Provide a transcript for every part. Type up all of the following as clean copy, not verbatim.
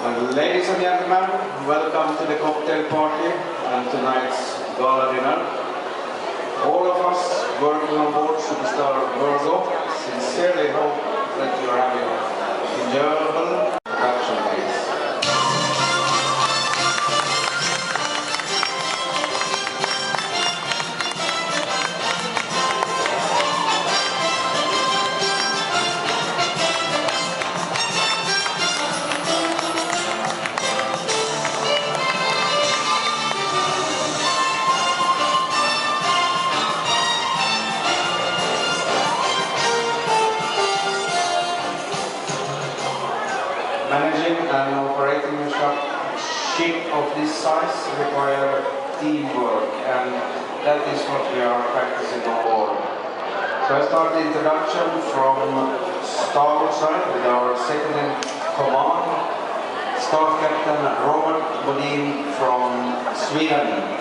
Ladies and gentlemen, welcome to the cocktail party and tonight's gala dinner. All of us working on board Superstar Virgo sincerely hope that you are having an enjoyable production days. Managing and operating a ship of this size requires teamwork, and that is what we are practicing on board. So I start the introduction from starboard side with our second in command, Staff Captain Robert Bodin from Sweden.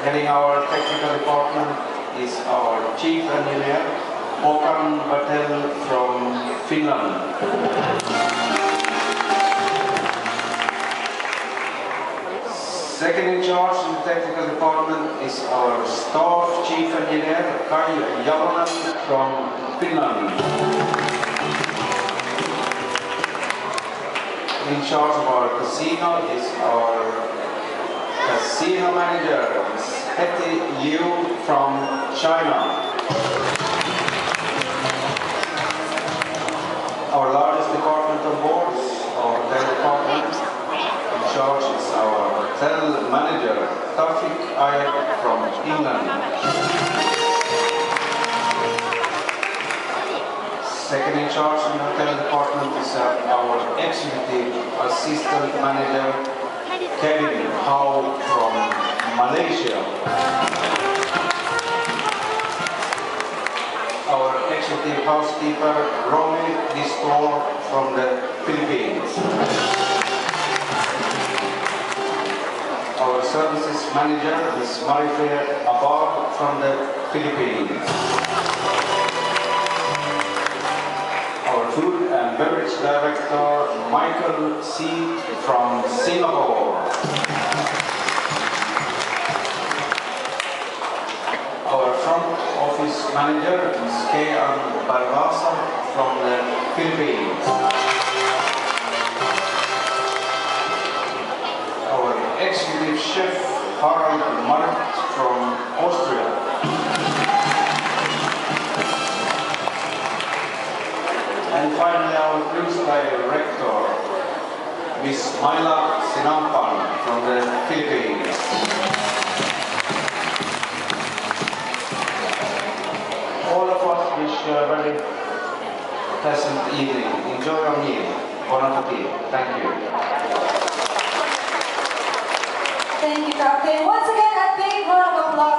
Heading our technical department is our Chief Engineer, Håkan Bartel from Finland. Second in charge in the technical department is our Staff Chief Engineer, Kai Jalonen from Finland. In charge of our casino is our Casino Manager, Hetty Liu from China. Our largest department on board is our hotel department. In charge is our hotel manager, Tafik Ayed from England. Second in charge in the hotel department is our executive assistant manager, Kevin Howe from Malaysia. Our executive housekeeper, Romy Distor from the Philippines. Our services manager is Marifia Abad from the Philippines. Our food and beverage director, Michael C. from Singapore. Our front office manager is K.R. Barbasa from the Philippines. Our executive chef, Harald Mark from Austria. And finally, our cruise director, Miss Maila Sinampan from the Philippines. All of us wish you a very pleasant evening. Enjoy your meal. Bon appetit. Thank you. Thank you, Captain. Once again, a big round of applause.